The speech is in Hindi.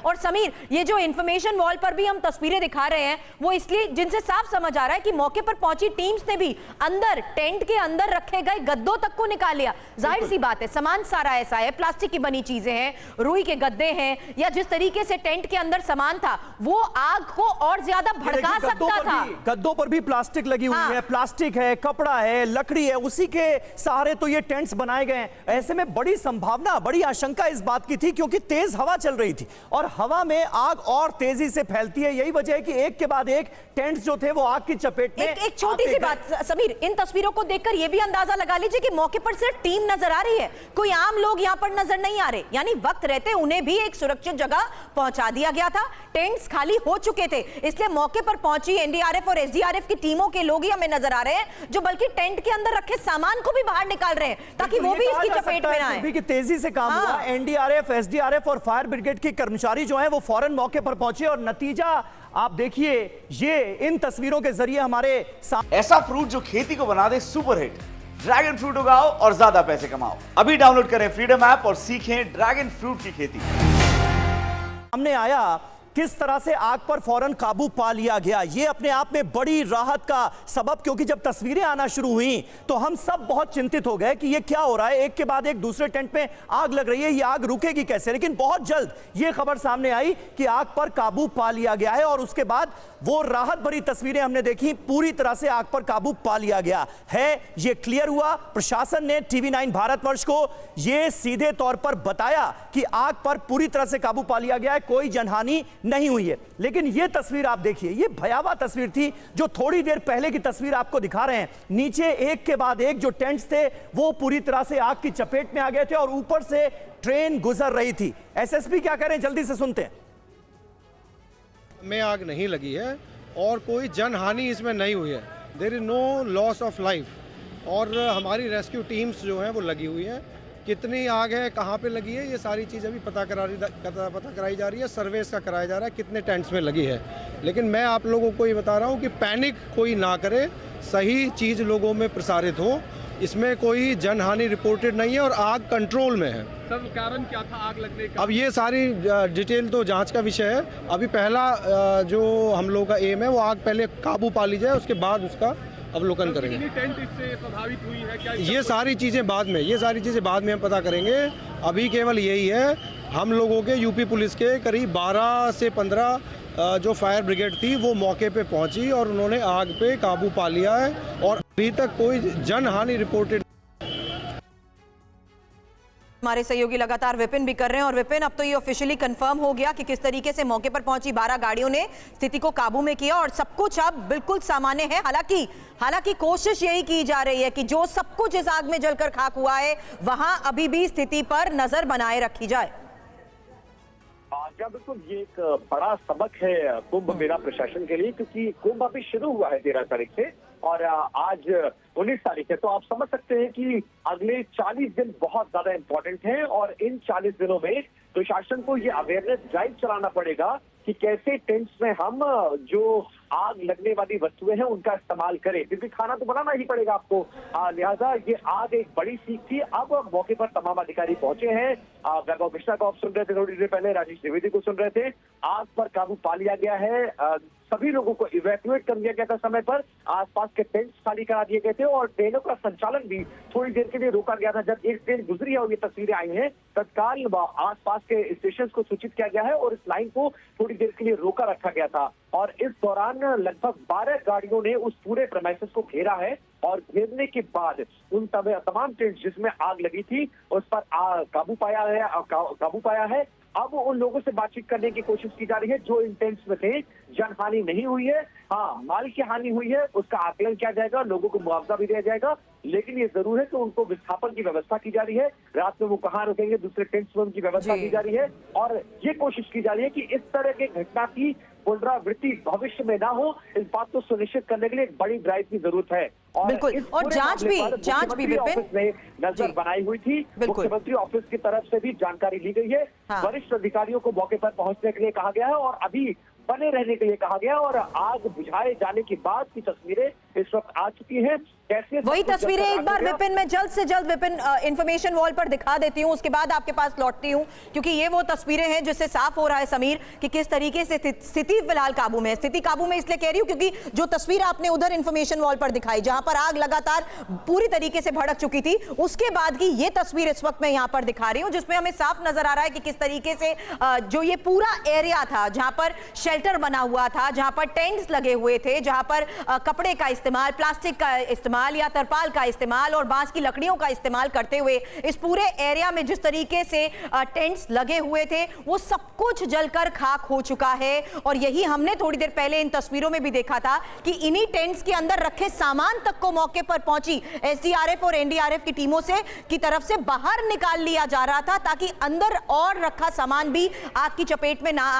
और समीर, ये जो इंफॉर्मेशन वॉल पर भी हम तस्वीरें दिखा रहे हैं वो इसलिए जिनसे साफ समझ आ रहा है कि मौके पर पहुंची टीम्स ने भी अंदर टेंट के अंदर रखे गए गद्दों तक को निकाल लिया। जाहिर सी बात है, सामान सारा ऐसा है, प्लास्टिक की बनी चीजें हैं, रुई के गद्दे हैं, या जिस तरीके से टेंट के अंदर सामान था वो आग को और ज्यादा भड़का सकता था। गद्दों पर भी प्लास्टिक लगी हुई है, प्लास्टिक है, कपड़ा है, लकड़ी है, उसी के सहारे तो ये टेंट्स बनाए गए हैं। ऐसे में बड़ी संभावना, बड़ी आशंका इस बात की थी क्योंकि तेज हवा चल रही थी और हवा में आग और तेजी से फैलती है। यही वजह है कि एक के बाद एक टेंट्स जो थे वो आग की चपेट में। एक छोटी सी बात समीर, इन तस्वीरों को देखकर यह भी अंदाजा लगा लीजिए कि मौके पर सिर्फ टीम नजर आ रही है, कोई आम लोग यहां पर नजर नहीं आ रहे, यानी वक्त रहते उन्हें भी एक सुरक्षित जगह पहुंचा दिया गया था। टेंट्स खाली हो चुके थे, इसलिए मौके पर पहुंची एनडीआरएफ और एसडीआरएफ की टीमों के लोग ही हमें नजर आ रहे हैं जो बल्कि टेंट के अंदर रखे सामान को भी बाहर निकाल रहे हैं ताकि वो भी इसकी चपेट में ना आए। तेजी से काम हुआ। एनडीआरएफ, एसडीआरएफ और फायर ब्रिगेड के कर्मचारी जो हैं वो फौरन मौके पर पहुंचे और नतीजा आप देखिए, ये इन तस्वीरों के जरिए हमारे ऐसा फ्रूट जो खेती को बना दे सुपर हिट। ड्रैगन फ्रूट उगाओ और ज्यादा पैसे कमाओ। अभी डाउनलोड करें फ्रीडम ऐप और सीखें ड्रैगन फ्रूट की खेती। सामने आया किस तरह से आग पर फौरन काबू पा लिया गया। यह अपने आप में बड़ी राहत का सबब, क्योंकि जब तस्वीरें आना शुरू हुई तो हम सब बहुत चिंतित हो गए कि यह क्या हो रहा है, एक के बाद एक दूसरे टेंट में आग लग रही है, यह आग रुकेगी कैसे। लेकिन बहुत जल्द यह खबर सामने आई कि आग पर काबू पा लिया गया है और उसके बाद वो राहत भरी तस्वीरें हमने देखी, पूरी तरह से आग पर काबू पा लिया गया है। यह क्लियर हुआ, प्रशासन ने TV9 भारतवर्ष को यह सीधे तौर पर बताया कि आग पर पूरी तरह से काबू पा लिया गया है, कोई जनहानि नहीं हुई है। लेकिन यह तस्वीर आप देखिए, यह भयावह तस्वीर थी जो थोड़ी देर पहले की तस्वीर आपको दिखा रहे हैं। नीचे एक के बाद एक जो टेंट्स थे वो पूरी तरह से आग की चपेट में आ गए थे और ऊपर से ट्रेन गुजर रही थी। एसएसपी क्या कह रहे हैं, जल्दी से सुनते हैं। में आग नहीं लगी है और कोई जनहानि इसमें नहीं हुई है। There is no loss of life और हमारी रेस्क्यू टीम्स जो हैं वो लगी हुई हैं। कितनी आग है, कहाँ पे लगी है, ये सारी चीज़ अभी पता कराई जा रही है, सर्वे इसका कराया जा रहा है कितने टेंट्स में लगी है। लेकिन मैं आप लोगों को ये बता रहा हूँ कि पैनिक कोई ना करे, सही चीज़ लोगों में प्रसारित हो। इसमें कोई जनहानि रिपोर्टेड नहीं है और आग कंट्रोल में है। सर कारण क्या था आग लगने का? अब ये सारी डिटेल तो जांच का विषय है। अभी पहला जो हम लोगों का एम है वो आग पहले काबू पा ली जाए, उसके बाद उसका अवलोकन करेंगे। टेंट इससे प्रभावित हुई है क्या? ये सारी चीज़ें बाद में हम पता करेंगे। अभी केवल यही है, हम लोगों के यूपी पुलिस के करीब 12 से 15 जो फायर ब्रिगेड थी वो मौके पे पहुंची और उन्होंने आग पे काबू पा लिया है और अभी तक कोई जनहानि रिपोर्टेड। हमारे सहयोगी लगातार विपिन भी कर रहे हैं और विपिन, अब तो ये ऑफिशियली कंफर्म हो गया कि किस तरीके से मौके पर पहुंची 12 गाड़ियों ने स्थिति को काबू में किया और सब कुछ अब बिल्कुल सामान्य है। हालांकि कोशिश यही की जा रही है कि जो सब कुछ इस आग में जलकर खाक हुआ है वहां अभी भी स्थिति पर नजर बनाए रखी जाए। बिल्कुल, ये एक बड़ा सबक है कुंभ मेला प्रशासन के लिए, क्योंकि कुंभ अभी शुरू हुआ है 13 तारीख से और आज 19 तारीख है। तो आप समझ सकते हैं कि अगले 40 दिन बहुत ज्यादा इंपॉर्टेंट हैं और इन 40 दिनों में प्रशासन को ये अवेयरनेस ड्राइव चलाना पड़ेगा कि कैसे टेंट्स में हम जो आग लगने वाली वस्तुएं हैं उनका इस्तेमाल करें, क्योंकि खाना तो बनाना ही पड़ेगा आपको। लिहाजा ये आग एक बड़ी सीख थी। अब मौके पर तमाम अधिकारी पहुंचे हैं। वैभव मिश्रा को आप सुन रहे थे, थोड़ी देर पहले राजेश द्विवेदी को सुन रहे थे। आग पर काबू पा लिया गया है। सभी लोगों को इवैक्यूएट कर दिया गया था समय पर, आसपास के टेंट्स खाली करा दिए गए थे और ट्रेनों का संचालन भी थोड़ी देर के लिए रोका गया था। जब एक ट्रेन गुजरी है और ये तस्वीरें आई हैं, तत्काल आसपास के स्टेशन को सूचित किया गया है और इस लाइन को थोड़ी देर के लिए रोका रखा गया था। और इस दौरान लगभग 12 गाड़ियों ने उस पूरे प्रेमाइसेस को घेरा है और घेरने के बाद उन तमाम टेंट्स जिसमें आग लगी थी उस पर काबू पाया है। अब उन लोगों से बातचीत करने की कोशिश की जा रही है जो इन टेंट्स में थे। जनहानि नहीं हुई है, हाँ माल की हानि हुई है, उसका आकलन किया जाएगा, लोगों को मुआवजा भी दिया जाएगा। लेकिन ये जरूर है कि उनको विस्थापन की व्यवस्था की जा रही है, रात में वो कहाँ रुकेंगे, दूसरे टेंट्स में उनकी व्यवस्था की जा रही है और ये कोशिश की जा रही है कि इस तरह की घटना की पुनरावृत्ति भविष्य में ना हो। इस बात को सुनिश्चित करने के लिए एक बड़ी ड्राइव की जरूरत है बिल्कुल। और जांच भी विपिन ने नजर बनाई हुई थी। मुख्यमंत्री ऑफिस की तरफ से भी जानकारी ली गई है। वरिष्ठ अधिकारियों को मौके पर पहुंचने के लिए कहा गया है और अभी बने रहने के लिए कहा गया और आग बुझाए जाने की बाद की तस्वीरें इस वक्त आ चुकी हैं। कैसे वही तस्वीरें एक बार विपिन में जल्द से जल्द विपिन इंफॉर्मेशन वॉल पर दिखा देती हूं, उसके बाद आपके पास लौटती हूं, क्योंकि ये वो तस्वीरें हैं जिससे साफ हो रहा है समीर कि किस तरीके से स्थिति फिलहाल काबू में है। स्थिति काबू में इसलिए कह रही हूं क्योंकि जो तस्वीर आपने उधर इंफॉर्मेशन वॉल पर दिखाई जहां पर आग लगातार पूरी तरीके से भड़क चुकी थी, उसके बाद की ये तस्वीर इस वक्त मैं यहां पर दिखा रही हूं जिसमें हमें साफ नजर आ रहा है कि किस तरीके से जो ये पूरा एरिया था जहां पर शेल्टर बना हुआ था, जहां पर टेंट्स लगे हुए थे, जहां पर कपड़े का इस्तेमाल, प्लास्टिक का इस्तेमाल या तरपाल का इस्तेमाल और बांस की लकड़ियों का इस्तेमाल करते हुए इस पूरे एरिया में जिस तरीके से टेंट्स लगे हुए थे वो सब कुछ जलकर खाक हो चुका है। और यही हमने थोड़ी देर पहले इन तस्वीरों में भी देखा था कि इन्हीं टेंट्स के अंदर रखे सामान तक को मौके पर पहुंची एसडीआरएफ और एनडीआरएफ की टीमों से की तरफ से बाहर निकाल लिया जा रहा था ताकि अंदर और रखा सामान भी आग की चपेट में ना आए।